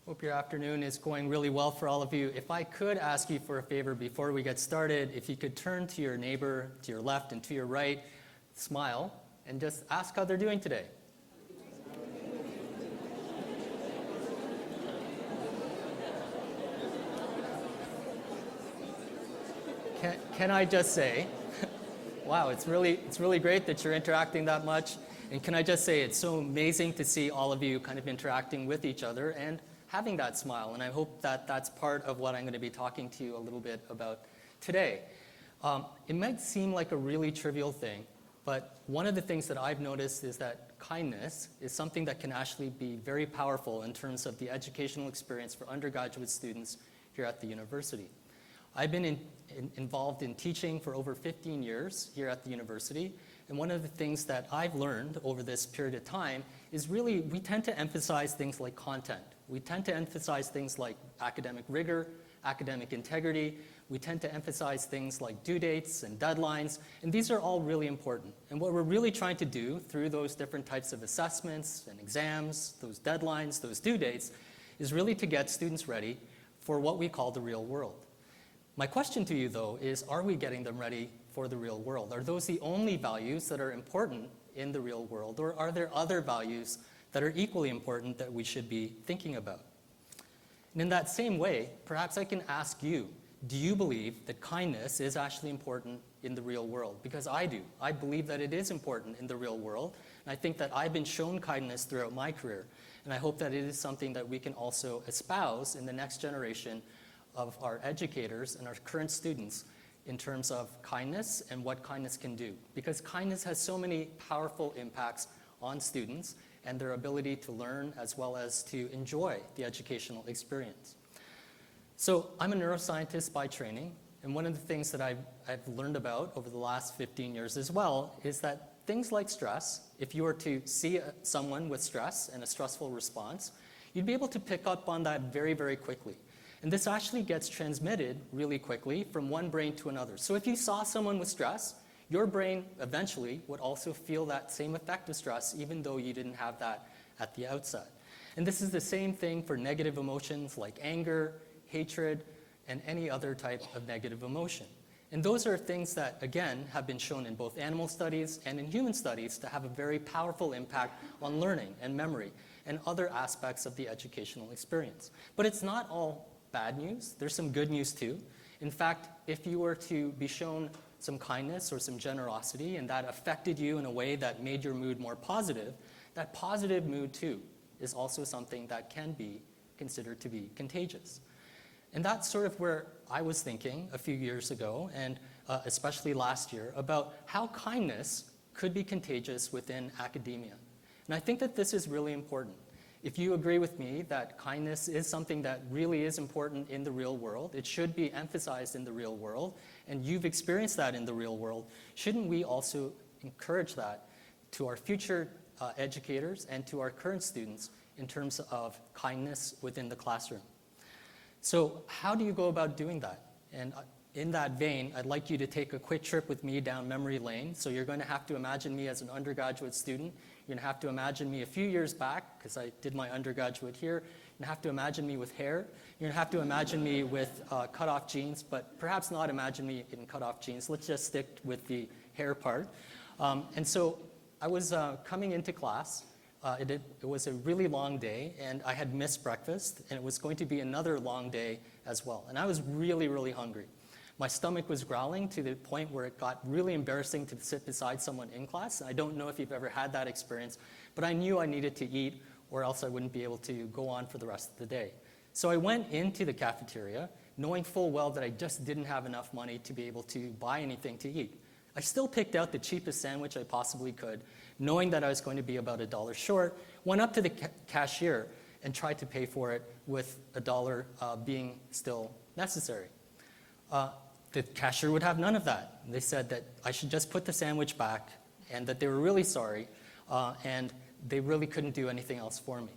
Hope your afternoon is going really well for all of you. If I could ask you for a favor before we get started, if you could turn to your neighbor, to your left and to your right, smile, and just ask how they're doing today. Can I just say, wow, it's really great that you're interacting that much. And can I just say, it's so amazing to see all of you kind of interacting with each other and having that smile. And I hope that that's part of what I'm going to be talking to you a little bit about today. It might seem like a really trivial thing, but one of the things that I've noticed is that kindness is something that can actually be very powerful in terms of the educational experience for undergraduate students here at the university. I've been involved in teaching for over 15 years here at the university, and one of the things that I've learned over this period of time is really we tend to emphasize things like content. We tend to emphasize things like academic rigor, academic integrity. We tend to emphasize things like due dates and deadlines, and these are all really important. And what we're really trying to do through those different types of assessments and exams, those deadlines, those due dates, is really to get students ready for what we call the real world. My question to you, though, is are we getting them ready for the real world? Are those the only values that are important in the real world, or are there other values that are equally important that we should be thinking about? And in that same way, perhaps I can ask you, do you believe that kindness is actually important in the real world? Because I do. I believe that it is important in the real world, and I think that I've been shown kindness throughout my career, and I hope that it is something that we can also espouse in the next generation of our educators and our current students in terms of kindness and what kindness can do. Because kindness has so many powerful impacts on students and their ability to learn as well as to enjoy the educational experience. So I'm a neuroscientist by training, and one of the things that I've learned about over the last 15 years as well is that things like stress, if you were to see someone with stress and a stressful response, you'd be able to pick up on that very, very quickly. And this actually gets transmitted really quickly from one brain to another. So if you saw someone with stress, your brain eventually would also feel that same effect of stress, even though you didn't have that at the outset. And this is the same thing for negative emotions like anger, hatred, and any other type of negative emotion. And those are things that, again, have been shown in both animal studies and in human studies to have a very powerful impact on learning and memory and other aspects of the educational experience. But it's not all bad news. There's some good news too. In fact, if you were to be shown some kindness or some generosity and that affected you in a way that made your mood more positive, that positive mood too is also something that can be considered to be contagious. And that's sort of where I was thinking a few years ago, and especially last year, about how kindness could be contagious within academia. And I think that this is really important. If you agree with me that kindness is something that really is important in the real world, it should be emphasized in the real world, and you've experienced that in the real world, shouldn't we also encourage that to our future educators and to our current students in terms of kindness within the classroom? So how do you go about doing that? And in that vein, I'd like you to take a quick trip with me down memory lane. So you're going to have to imagine me as an undergraduate student. You're going to have to imagine me a few years back, because I did my undergraduate here. You're going to have to imagine me with hair. You're going to have to imagine me with cut-off jeans, but perhaps not imagine me in cut-off jeans. Let's just stick with the hair part. And so I was coming into class. It was a really long day, and I had missed breakfast, and it was going to be another long day as well. And I was really, really hungry. My stomach was growling to the point where it got really embarrassing to sit beside someone in class. I don't know if you've ever had that experience, but I knew I needed to eat or else I wouldn't be able to go on for the rest of the day. So I went into the cafeteria knowing full well that I just didn't have enough money to be able to buy anything to eat. I still picked out the cheapest sandwich I possibly could, knowing that I was going to be about $1 short, went up to the cashier and tried to pay for it with $1 being still necessary. The cashier would have none of that. They said that I should just put the sandwich back and that they were really sorry and they really couldn't do anything else for me.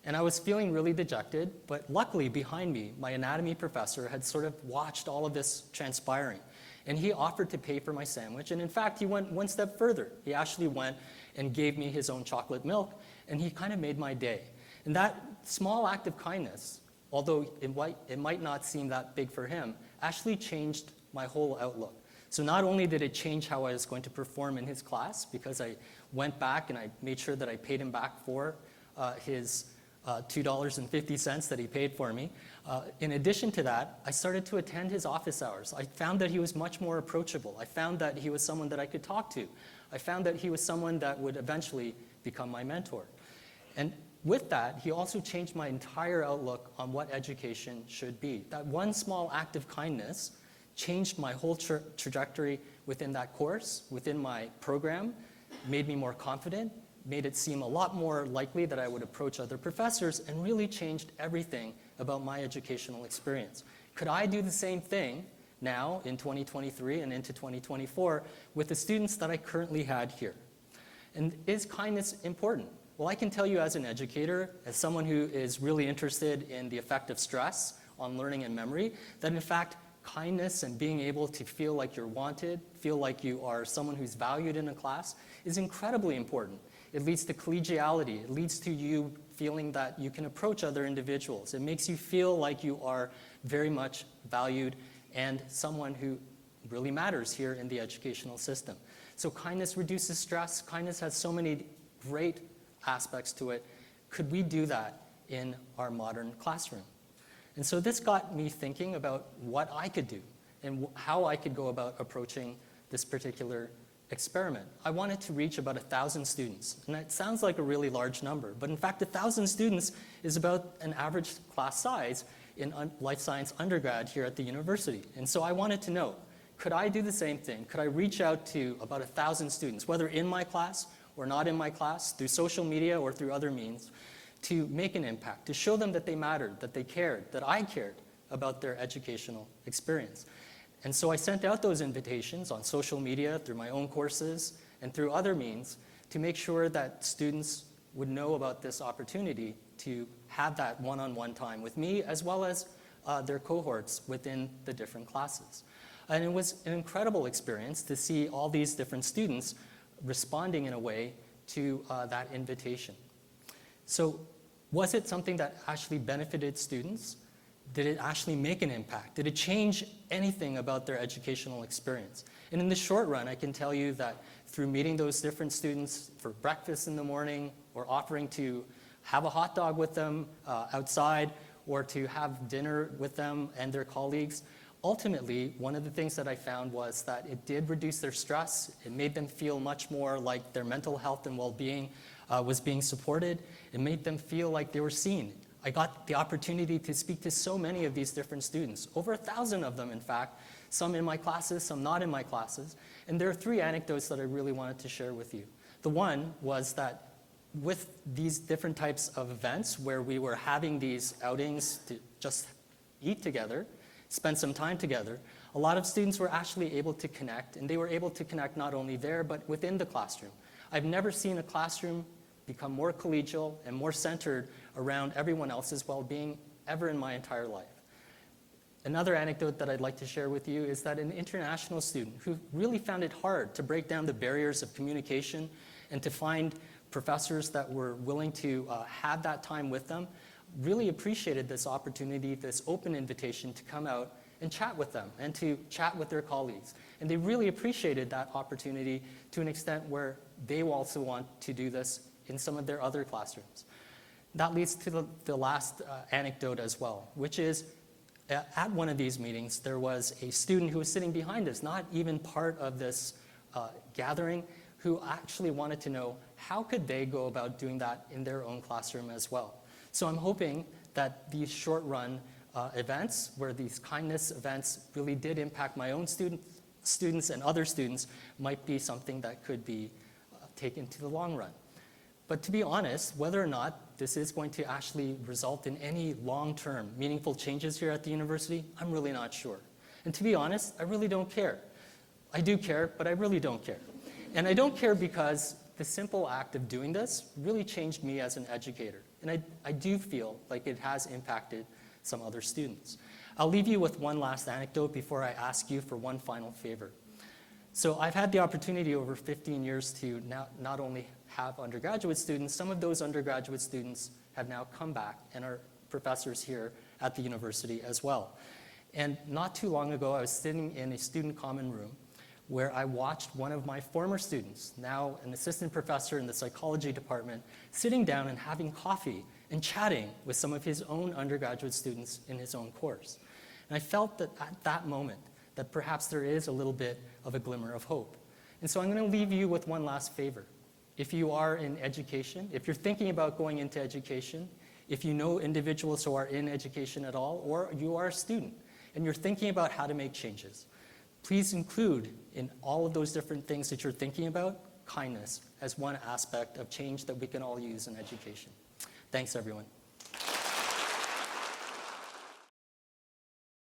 And I was feeling really dejected, but luckily behind me, my anatomy professor had sort of watched all of this transpiring. And he offered to pay for my sandwich. And in fact, he went one step further. He actually went and gave me his own chocolate milk, and he kind of made my day. And that small act of kindness, although it might not seem that big for him, actually changed my whole outlook. So not only did it change how I was going to perform in his class, because I went back and I made sure that I paid him back for his $2.50 that he paid for me. In addition to that, I started to attend his office hours. I found that he was much more approachable. I found that he was someone that I could talk to. I found that he was someone that would eventually become my mentor. And with that, he also changed my entire outlook on what education should be. That one small act of kindness changed my whole trajectory within that course, within my program, made me more confident, made it seem a lot more likely that I would approach other professors, and really changed everything about my educational experience. Could I do the same thing now in 2023 and into 2024 with the students that I currently had here? And is kindness important? Well, I can tell you as an educator, as someone who is really interested in the effect of stress on learning and memory, that in fact, kindness and being able to feel like you're wanted, feel like you are someone who's valued in a class is incredibly important. It leads to collegiality. It leads to you feeling that you can approach other individuals. It makes you feel like you are very much valued and someone who really matters here in the educational system. So kindness reduces stress. Kindness has so many great aspects to it. Could we do that in our modern classroom? And so this got me thinking about what I could do and how I could go about approaching this particular experiment. I wanted to reach about 1,000 students. And it sounds like a really large number, but in fact 1,000 students is about an average class size in life science undergrad here at the university. And so I wanted to know, could I do the same thing? Could I reach out to about 1,000 students, whether in my class or not in my class, through social media or through other means, to make an impact, to show them that they mattered, that they cared, that I cared about their educational experience. And so I sent out those invitations on social media, through my own courses, and through other means to make sure that students would know about this opportunity to have that one-on-one time with me, as well as their cohorts within the different classes. And it was an incredible experience to see all these different students responding in a way to that invitation. So was it something that actually benefited students? Did it actually make an impact? Did it change anything about their educational experience? And in the short run, I can tell you that through meeting those different students for breakfast in the morning, or offering to have a hot dog with them outside, or to have dinner with them and their colleagues, ultimately, one of the things that I found was that it did reduce their stress. It made them feel much more like their mental health and well-being was being supported. It made them feel like they were seen. I got the opportunity to speak to so many of these different students, over 1,000 of them, in fact, some in my classes, some not in my classes. And there are 3 anecdotes that I really wanted to share with you. The one was that with these different types of events where we were having these outings to just eat together, spend some time together, a lot of students were actually able to connect, and they were able to connect not only there, but within the classroom. I've never seen a classroom become more collegial and more centered around everyone else's well-being ever in my entire life. Another anecdote that I'd like to share with you is that an international student who really found it hard to break down the barriers of communication and to find professors that were willing to have that time with them, really appreciated this opportunity, this open invitation to come out and chat with them and to chat with their colleagues. And they really appreciated that opportunity to an extent where they also want to do this in some of their other classrooms. That leads to the last anecdote as well, which is at one of these meetings, there was a student who was sitting behind us, not even part of this gathering, who actually wanted to know how could they go about doing that in their own classroom as well. So I'm hoping that these short-run events, where these kindness events really did impact my own students and other students, might be something that could be taken to the long run. But to be honest, whether or not this is going to actually result in any long-term meaningful changes here at the university, I'm really not sure. And to be honest, I really don't care. I do care, but I really don't care. And I don't care because the simple act of doing this really changed me as an educator. And I do feel like it has impacted some other students. I'll leave you with one last anecdote before I ask you for one final favor. So I've had the opportunity over 15 years to not only have undergraduate students, some of those undergraduate students have now come back and are professors here at the university as well. And not too long ago, I was sitting in a student common room where I watched one of my former students, now an assistant professor in the psychology department, sitting down and having coffee and chatting with some of his own undergraduate students in his own course. And I felt that at that moment, that perhaps there is a little bit of a glimmer of hope. And so I'm going to leave you with one last favor. If you are in education, if you're thinking about going into education, if you know individuals who are in education at all, or you are a student, and you're thinking about how to make changes, please include in all of those different things that you're thinking about, kindness as one aspect of change that we can all use in education. Thanks, everyone.